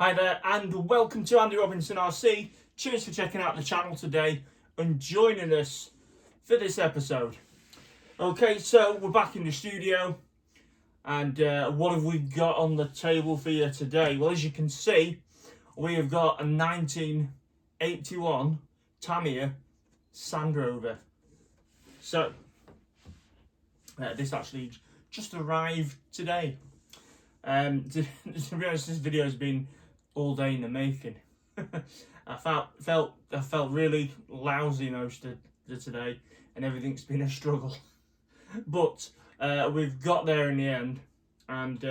Hi there and welcome to Andy Robinson RC. Cheers for checking out the channel today and joining us for this episode. Okay, so we're back in the studio and what have we got on the table for you today? Well, as you can see, we have got a 1981 Tamiya Rover. So, this actually just arrived today. To be honest, this video has been all day in the making. I felt really lousy most of today, and everything's been a struggle. But we've got there in the end, and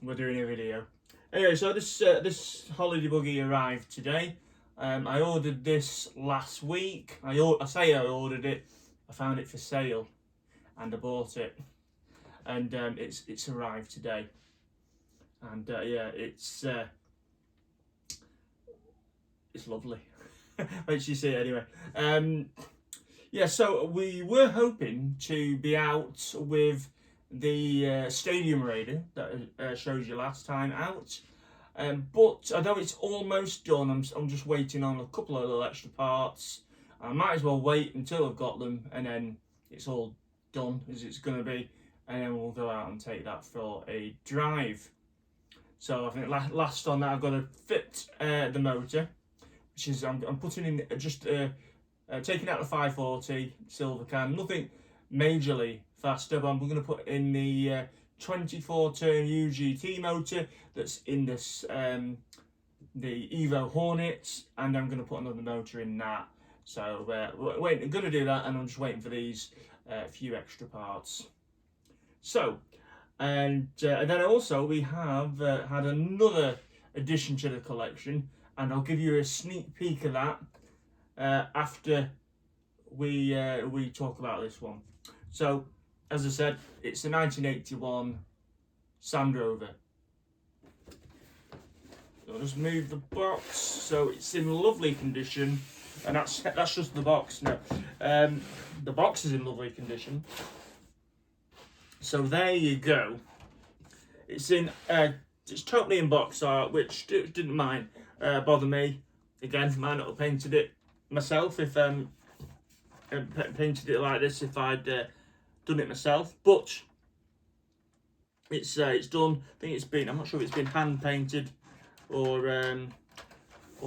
we're doing a video. Anyway, so this Holiday Buggy arrived today. I ordered this last week. I ordered it. I found it for sale, and I bought it, and it's arrived today. And yeah, it's lovely. Wait, you see it anyway. Yeah, so we were hoping to be out with the Stadium Raider that showed you last time out. But I know it's almost done. I'm just waiting on a couple of little extra parts. I might as well wait until I've got them, and then it's all done as it's going to be, and then we'll go out and take that for a drive. So I think last on that I've got to fit the motor, which is I'm putting in just taking out the 540 silver can, nothing majorly faster, but I'm going to put in the 24-turn UGT motor that's in this the Evo Hornet, and I'm going to put another motor in that. So I'm going to do that, and I'm just waiting for these few extra parts. So. And then also we have had another addition to the collection, and I'll give you a sneak peek of that after we talk about this one. So, as I said, it's a 1981 Rover. So I'll just move the box so it's in lovely condition, and that's just the box. No, the box is in lovely condition. So there you go. It's totally in box art, which didn't bother me. Again, might not have painted it myself if painted it like this if I'd done it myself. But it's done. I think it's been. I'm not sure if it's been hand painted or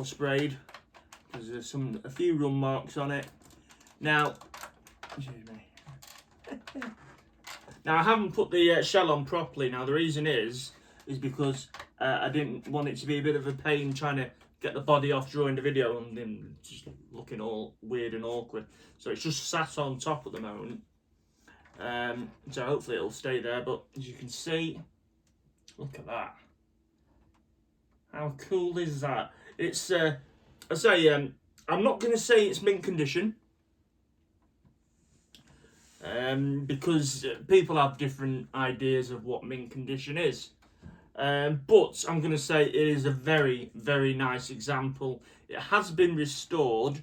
sprayed, because there's a few run marks on it. Now, excuse me. Now, I haven't put the shell on properly. Now, the reason is because I didn't want it to be a bit of a pain trying to get the body off during the video and then just looking all weird and awkward. So it's just sat on top at the moment. So hopefully it'll stay there. But as you can see, look at that. How cool is that? It's, I say, I'm not going to say it's mint condition. Because people have different ideas of what mint condition is. But I'm going to say it is a very, very nice example. It has been restored.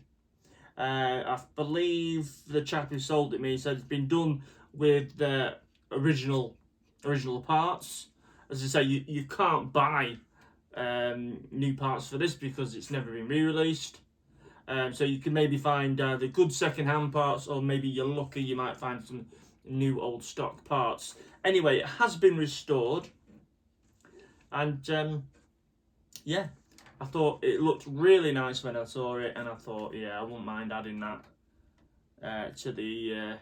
I believe the chap who sold it me said it's been done with the original parts. As I say, you can't buy new parts for this because it's never been re-released. So you can maybe find the good second-hand parts, or maybe you're lucky you might find some new old stock parts. Anyway, it has been restored, and yeah, I thought it looked really nice when I saw it, and I thought, yeah, I wouldn't mind adding that to the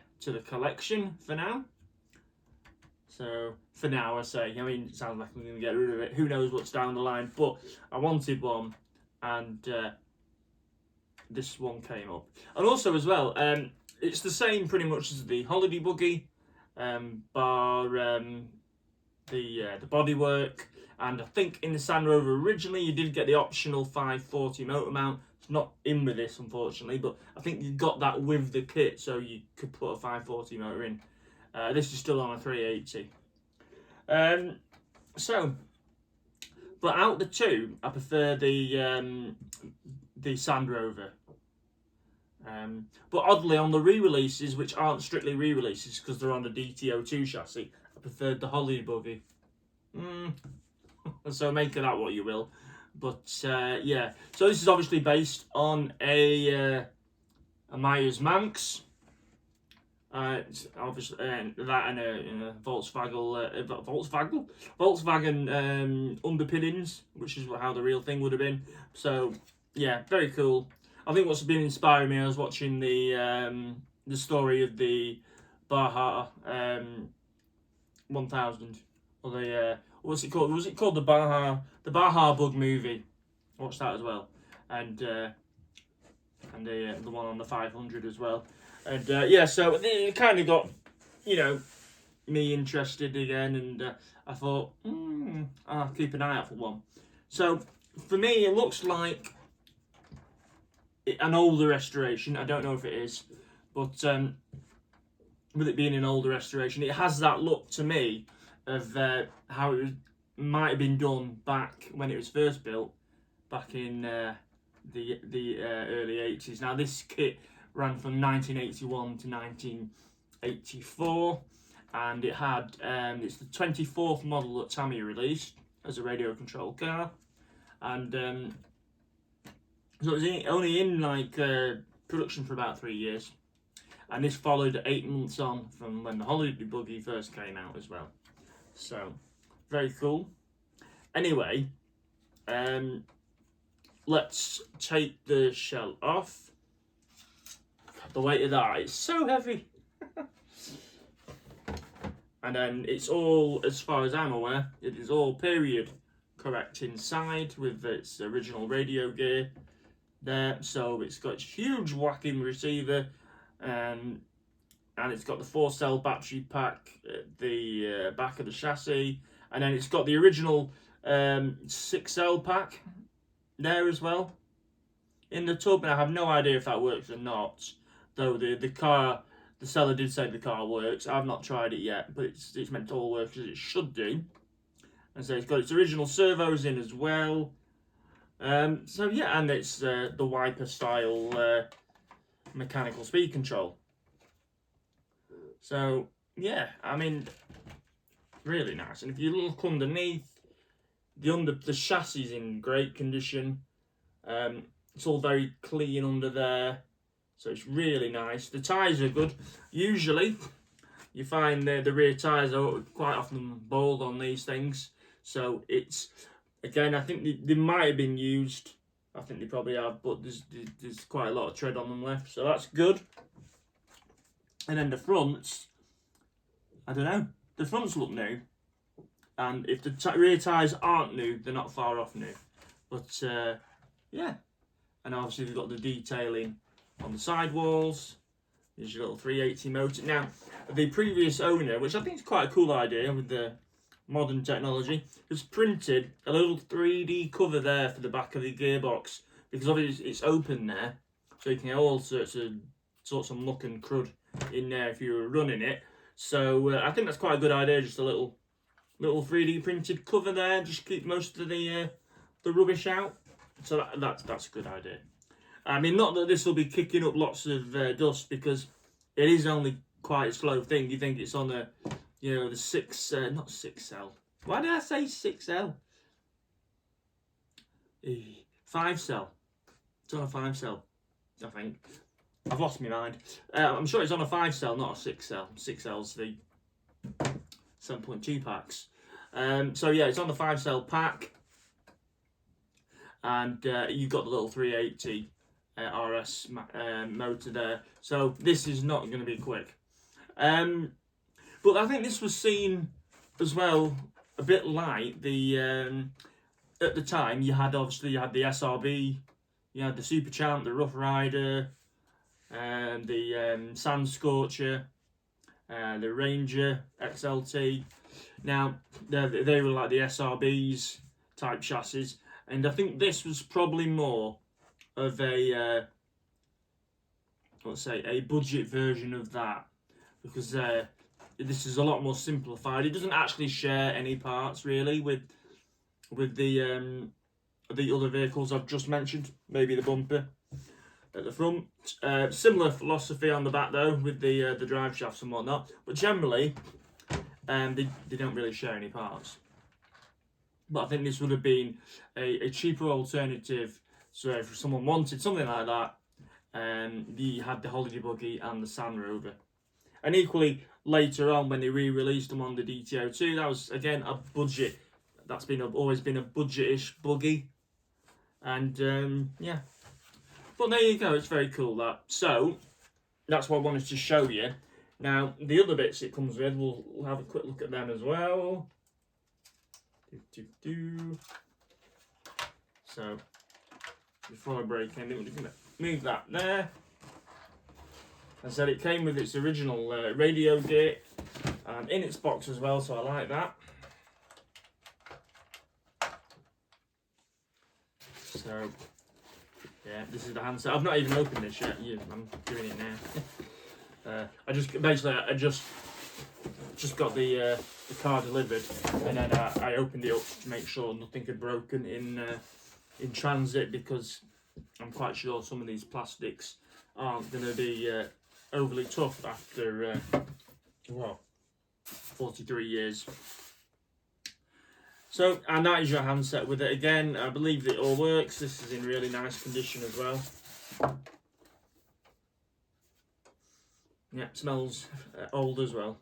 collection for now. So for now, I say, I mean, it sounds like I'm going to get rid of it. Who knows what's down the line? But I wanted one, and this one came up. And also as well, it's the same pretty much as the Holiday Buggy, bar the bodywork. And I think in the Rover originally you did get the optional 540 motor mount. It's not in with this, unfortunately, but I think you got that with the kit, so you could put a 540 motor in. This is still on a 380. But out of the two, I prefer the Rover. But oddly, on the re-releases, which aren't strictly re-releases because they're on the DTO2 chassis, I preferred the Holiday Buggy. So make of that what you will. But yeah, so this is obviously based on a Myers Manx. It's obviously that and a Volkswagen underpinnings, which is how the real thing would have been. So yeah, very cool. I think what's been inspiring me, I was watching the story of the Baja 1000, or the what's it called? Was it called the Baja Bug movie? I watched that as well, and the one on the 500 as well. And yeah, so it kind of got, you know, me interested again, and I thought, I'll keep an eye out for one. So for me, it looks like an older restoration. I don't know if it is, but with it being an older restoration, it has that look to me of how it might have been done back when it was first built, back in the early 80s. Now this kit ran from 1981 to 1984, and it had it's the 24th model that Tamiya released as a radio controlled car, and so it was only in like production for about 3 years, and this followed 8 months on from when the Holiday Buggy first came out as well. So very cool. Anyway, let's take the shell off. The weight of that, it's so heavy. And then it's all, as far as I'm aware, it is all period correct inside with its original radio gear there. So it's got its huge whacking receiver, and it's got the 4-cell battery pack at the back of the chassis, and then it's got the original 6-cell pack there as well in the tub. And I have no idea if that works or not, though the seller did say the car works. I've not tried it yet, but it's meant to all work as it should do. And so it's got its original servos in as well. So yeah, and it's the wiper style mechanical speed control. So yeah, I mean, really nice. And if you look underneath, the chassis is in great condition. It's all very clean under there. So it's really nice. The tyres are good. Usually, you find the rear tyres are quite often bald on these things. So it's, again, I think they might have been used. I think they probably have, but there's quite a lot of tread on them left. So that's good. And then the fronts, I don't know. The fronts look new. And if the rear tyres aren't new, they're not far off new. But yeah. And obviously they've got the detailing on the sidewalls. There's your little 380 motor. Now, the previous owner, which I think is quite a cool idea with the modern technology, has printed a little 3D cover there for the back of the gearbox, because obviously it's open there, so you can get all sorts of muck and crud in there if you were running it. So I think that's quite a good idea, just a little 3D printed cover there, just keep most of the rubbish out. So that's a good idea. I mean, not that this will be kicking up lots of dust, because it is only quite a slow thing. You think it's on the 6-cell. Why did I say 6L? 5-cell. It's on a 5-cell, I think. I've lost my mind. I'm sure it's on a 5-cell, not a 6-cell. 6L's the 7.2 packs. So yeah, it's on the 5-cell pack. And you've got the little 380 RS motor there. So this is not going to be quick. But I think this was seen as well a bit light. At the time, you had the SRB, you had the Super Champ, the Rough Rider, the Sand Scorcher, the Ranger XLT. Now they were like the SRBs type chassis, and I think this was probably more of a let's say a budget version of that, because this is a lot more simplified. It doesn't actually share any parts really with the other vehicles I've just mentioned. Maybe the bumper at the front. Similar philosophy on the back though, with the drive shafts and whatnot. But generally, they don't really share any parts. but I think this would have been a cheaper alternative. So if someone wanted something like that, you had the Holiday Buggy and the Sand Rover. And equally, later on when they re-released them on the DTO2, that was again a budget. That's always been a budget-ish buggy. And yeah, but there you go, it's very cool that. So that's what I wanted to show you. Now the other bits it comes with, we'll have a quick look at them as well. So before I break in, we're just going to move that there. I said it came with its original radio kit and in its box as well, so I like that. So yeah, this is the handset. I've not even opened this yet. I'm doing it now. I just got the car delivered, and then I opened it up to make sure nothing had broken in transit, because I'm quite sure some of these plastics aren't going to be overly tough after 43 years. So, and that is your handset with it. Again, I believe it all works. This is in really nice condition as well. Yeah, smells old as well.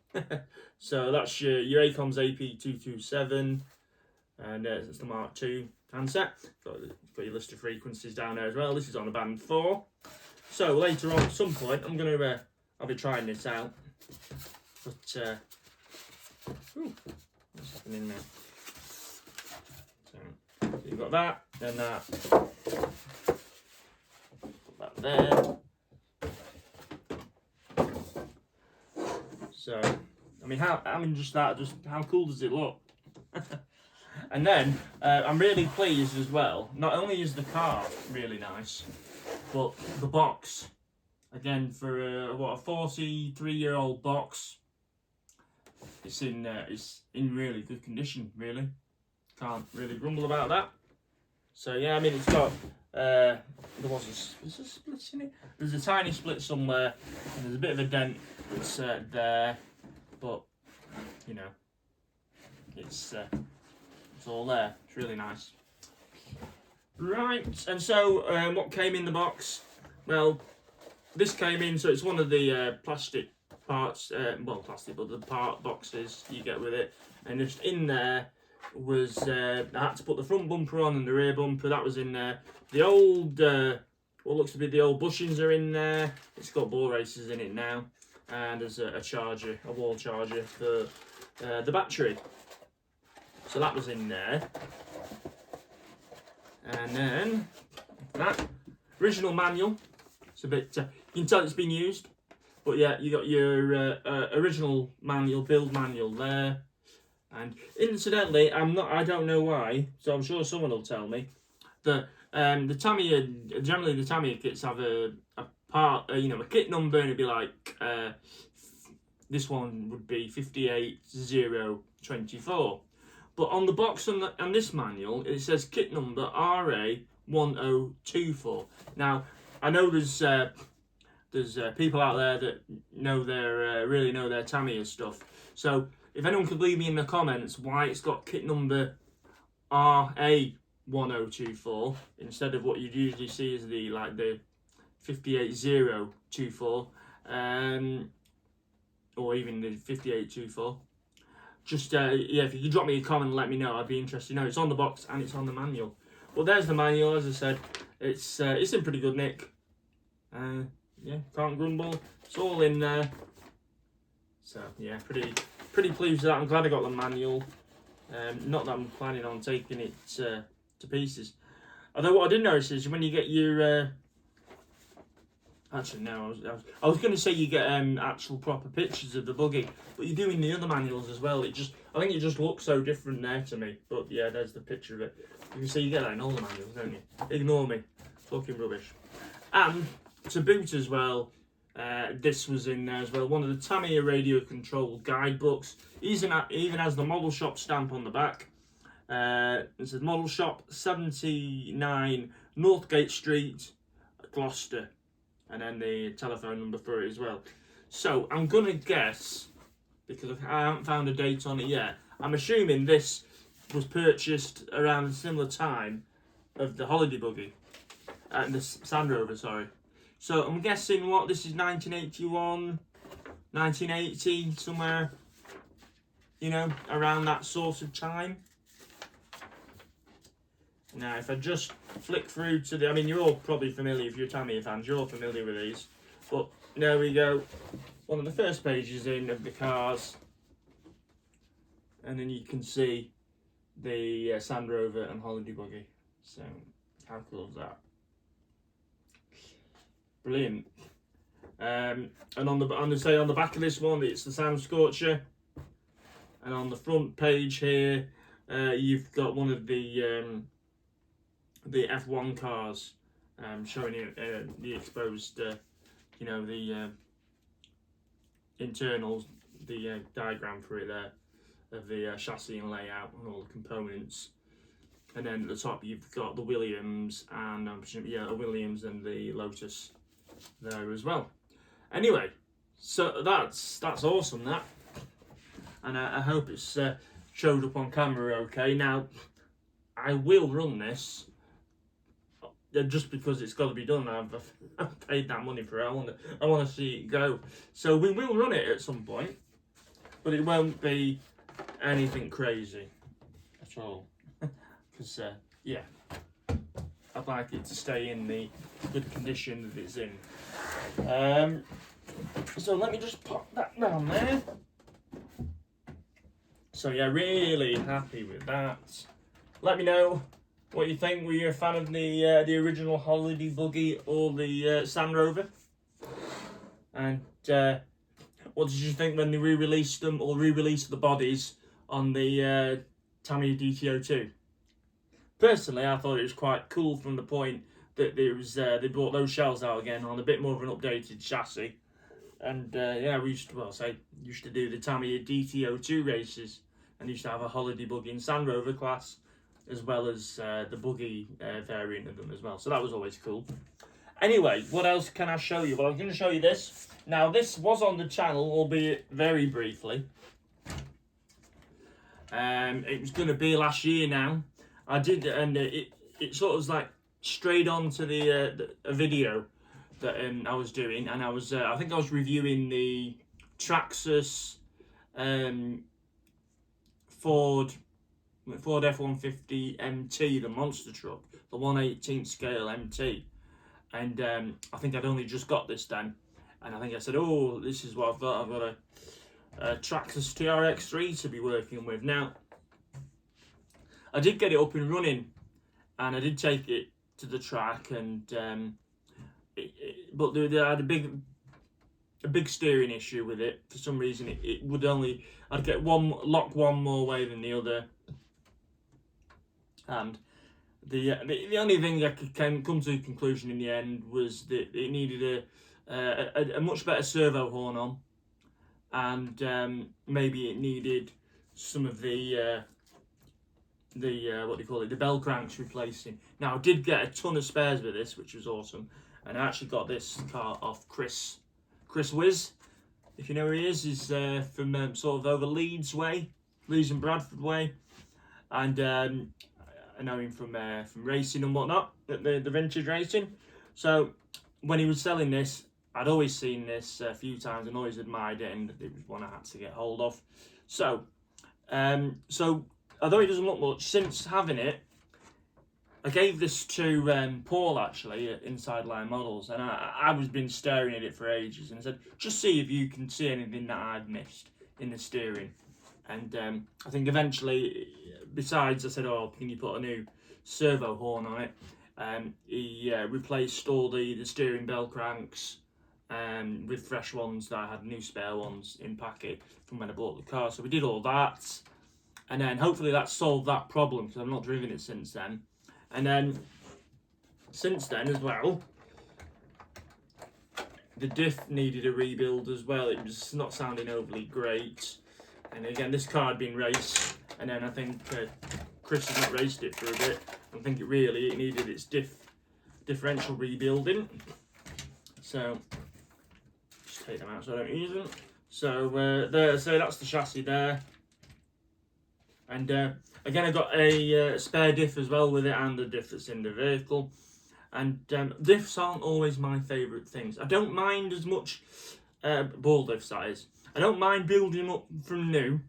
So that's your ACOM's AP227, and it's the Mark II handset. Got your list of frequencies down there as well. This is on a band 4. So later on, at some point, I'll be trying this out. But what's happening now? So you've got that, and that. Put that there. So, I mean, how cool does it look? And then I'm really pleased as well. Not only is the car really nice, but the box. Again, for a 43-year-old box, it's in really good condition. Really, can't really grumble about that. So yeah, I mean, it's got there's a split in it. There's a tiny split somewhere, and there's a bit of a dent that's there, but you know, it's all there. It's really nice. Right, and so what came in the box? Well, this came in, so it's one of the plastic parts, plastic, but the part boxes you get with it, and just in there was I had to put the front bumper on and the rear bumper. That was in there. The old what looks to be the old bushings are in there. It's got ball races in it now, and there's a charger, a wall charger for the battery. So that was in there. And then that original manual. It's a bit you can tell it's been used, but yeah, you got your original manual, build manual there. And incidentally, I don't know why, so I'm sure someone will tell me that the Tamiya kits have a part, a kit number, and it'd be like this one would be 58024. But on the box on this manual, it says kit number RA1024. Now, I know there's people out there that know really know their Tamiya stuff. So if anyone could leave me in the comments why it's got kit number RA1024 instead of what you'd usually see as the 58024, or even the 5824. Just yeah, if you could drop me a comment and let me know, I'd be interested. No, it's on the box and it's on the manual. Well, there's the manual. As I said, it's in pretty good nick. Yeah, can't grumble. It's all in there. So yeah, pretty pleased with that. I'm glad I got the manual. Not that I'm planning on taking it to pieces. Although what I did notice is when you get your actually no, I was going to say you get actual proper pictures of the buggy, but you do in the other manuals as well. I think it just looks so different there to me. But yeah, there's the picture of it. You can see you get that in all the manuals, don't you? Ignore me, talking rubbish. And to boot as well, this was in there as well. One of the Tamiya radio controlled guidebooks. Even has the model shop stamp on the back. It says model shop 79 Northgate Street, Gloucester. And then the telephone number for it as well. So I'm gonna guess, because I haven't found a date on it yet, I'm assuming this was purchased around a similar time of the Holiday Buggy, and the Sand Rover, sorry. So I'm guessing what this is 1981, 1980, somewhere, you know, around that sort of time. Now, if I just flick through to the, I mean, you're all probably familiar, if you're Tamiya fans, you're all familiar with these. But there we go, one of the first pages in of the cars. And then you can see the Sand Rover and Holiday Buggy. So, how cool is that? Brilliant. And on the back of this one, it's the Sand Scorcher. And on the front page here, you've got one of the F1 cars, showing you the exposed, you know, the internals, the diagram for it there of the chassis and layout and all the components. And then at the top you've got the Williams and the Williams and the Lotus there as well. Anyway, so that's awesome, that, and I hope it's showed up on camera okay. Now I will run this just because it's got to be done. I've paid that money for it. I want to see it go. So we will run it at some point, but it won't be anything crazy at all. Because yeah, I'd like it to stay in the good condition that it's in. So let me just pop that down there. So yeah, really happy with that. Let me know what you think. Were you a fan of the original Holiday Buggy or the Sand Rover? And what did you think when they re-released them, or re-released the bodies on the Tamiya DTO2? Personally, I thought it was quite cool from the point that it was they brought those shells out again on a bit more of an updated chassis. And yeah, we used to do the Tamiya DTO2 races, and used to have a Holiday Buggy and Sand Rover class, as well as the buggy variant of them as well. So that was always cool. Anyway, what else can I show you? Well, I'm going to show you this. Now, this was on the channel, albeit very briefly. It was going to be last year now. I did, and it sort of was like strayed onto a video that I was doing, and I think I was reviewing the Traxxas Ford F-150 MT, the monster truck, the 1/18 scale MT, and I think I'd only just got this then, and I think I said, oh, this is what I've got. I've got a Traxxas TRX3 to be working with. Now, I did get it up and running, and I did take it to the track, and but they had a big steering issue with it. For some reason, it would only, I'd get lock one more way than the other, and the only thing I could come to a conclusion in the end was that it needed a much better servo horn on, and maybe it needed some of the what do you call it, the bell cranks replacing. Now, I did get a ton of spares with this, which was awesome, and I actually got this car off Chris Wiz, if you know who he is. He's from sort of over Leeds and Bradford way, and I know him from racing and whatnot, the vintage racing. So when he was selling this, I'd always seen this a few times and always admired it, and it was one I had to get hold of. So although it doesn't look much, since having it, I gave this to Paul, actually, at Inside Line Models, and I was been staring at it for ages, and I said, just see if you can see anything that I'd missed in the steering. And I think eventually, besides, I said, oh, can you put a new servo horn on it? He replaced all the steering bell cranks with fresh ones that I had, new spare ones in packet from when I bought the car. So we did all that, and then hopefully that solved that problem, because I've not driven it since then. And then since then as well, the diff needed a rebuild as well. It was not sounding overly great. And again, this car had been raced, and then I think Chris has not raced it for a bit. I think it needed its differential rebuilding. So just take them out so I don't use them. So so that's the chassis there. And again, I got a spare diff as well with it, and the diff that's in the vehicle. And diffs aren't always my favourite things. I don't mind as much ball diffs, that is. I don't mind building them up from new.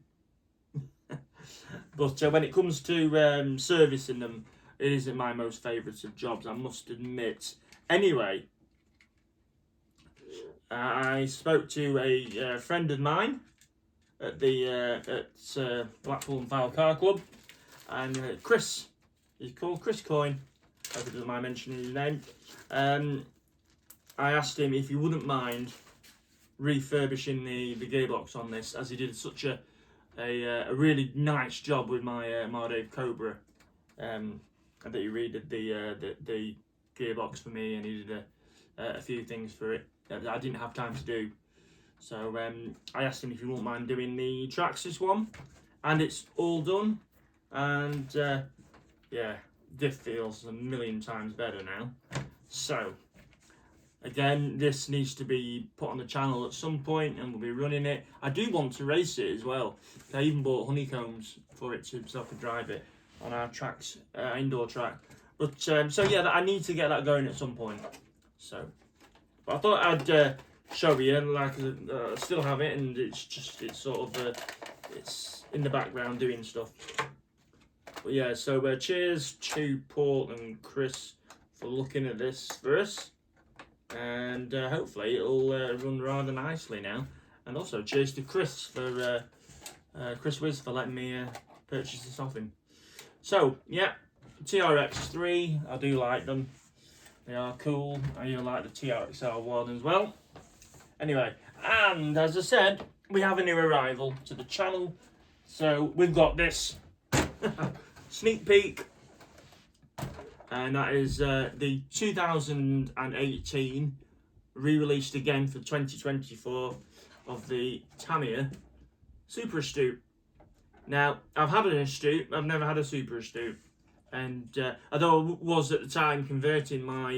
But when it comes to servicing them, it isn't my most favourite of jobs, I must admit. Anyway, I spoke to a friend of mine at the Blackpool and File Car Club, and Chris, he's called Chris Coyne. I hope he doesn't mind mentioning his name. I asked him if he wouldn't mind refurbishing the gearbox on this, as he did such a really nice job with my Holiday Cobra. That he redid the gearbox for me, and he did a few things for it that I didn't have time to do. So I asked him if he wouldn't mind doing the Traxxas one, and it's all done. And yeah, diff feels a million times better now. So again, this needs to be put on the channel at some point, and we'll be running it. I do want to race it as well. I even bought honeycombs for it so I could drive it on our tracks, indoor track. But so yeah, I need to get that going at some point. So, but I thought I'd show you, like I still have it, and it's sort of it's in the background doing stuff. But yeah, so cheers to Paul and Chris for looking at this for us. And hopefully it'll run rather nicely now. And also cheers to Chris for Chris Wiz for letting me purchase this off him. So yeah, TRX3, I do like them. They are cool. I do like the TRXR1 as well. Anyway, and as I said, we have a new arrival to the channel. So we've got this sneak peek. And that is the 2018 re-released again for 2024 of the Tamiya Super Astute. Now, I've had an Astute, I've never had a Super Astute. And although I was at the time converting my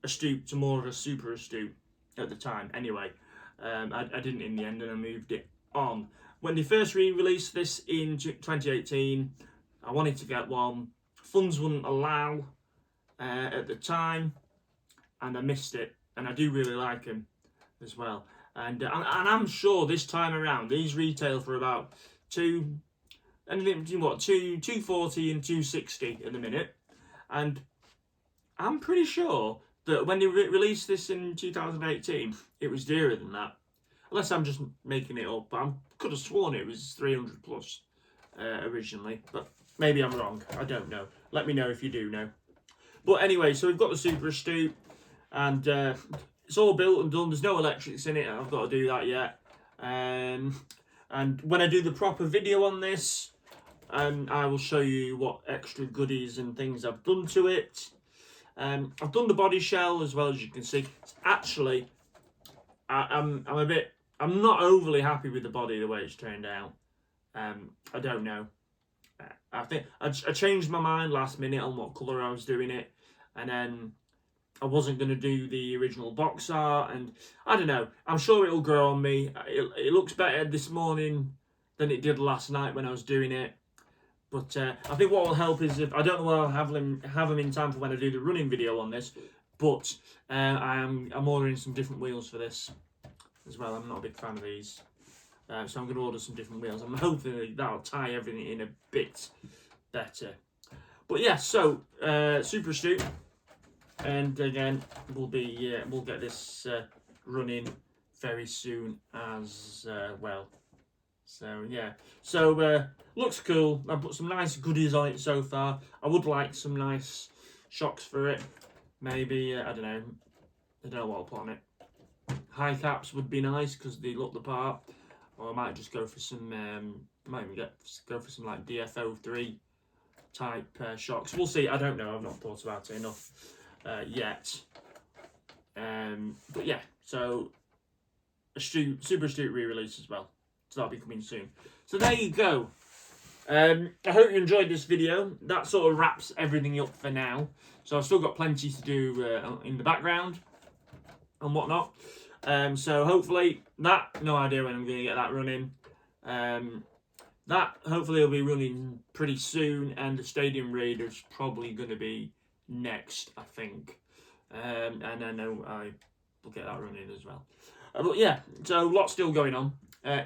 Astute to more of a Super Astute at the time, anyway, I didn't in the end, and I moved it on. When they first re-released this in 2018, I wanted to get one. Funds wouldn't allow at the time, and I missed it. And I do really like them as well. And I'm sure this time around these retail for about anything between what 240 and 260 in a minute. And I'm pretty sure that when they released this in 2018, it was dearer than that. Unless I'm just making it up, but I could have sworn it was 300 plus originally, but maybe I'm wrong. I don't know. Let me know if you do know. But anyway, so we've got the Super Astute, and it's all built and done. There's no electrics in it. I've got to do that yet. And when I do the proper video on this, I will show you what extra goodies and things I've done to it. I've done the body shell as well, as you can see. Actually, I'm not overly happy with the body the way it's turned out. I don't know. I think I changed my mind last minute on what colour I was doing it, and then I wasn't going to do the original box art, and I don't know. I'm sure it'll grow on me. It looks better this morning than it did last night when I was doing it. But I think what will help is, if I don't know whether I'll have them in time for when I do the running video on this, but I'm ordering some different wheels for this as well. I'm not a big fan of these. So I'm going to order some different wheels. I'm hoping that'll tie everything in a bit better. But yeah, so Super Astute, and again we'll get this running very soon as well. So yeah, so looks cool. I've put some nice goodies on it so far. I would like some nice shocks for it. Maybe I don't know what I'll put on it. High caps would be nice because they look the part. Or I might just go for some, might even go for some like E403 type shocks. We'll see. I don't know. I've not thought about it enough yet. But yeah, so Super Astute re-release as well. So that'll be coming soon. So there you go. I hope you enjoyed this video. That sort of wraps everything up for now. So I've still got plenty to do in the background and whatnot. So hopefully no idea when I'm going to get that running. that hopefully will be running pretty soon, and the Stadium Raider's probably going to be next, I think. And I know I will get that running as well. But yeah, so lots still going on.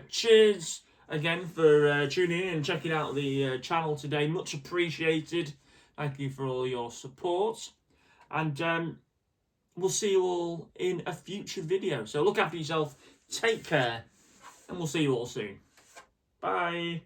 Cheers again for tuning in and checking out the channel today. Much appreciated. Thank you for all your support. And we'll see you all in a future video. So look after yourself, take care, and we'll see you all soon. Bye.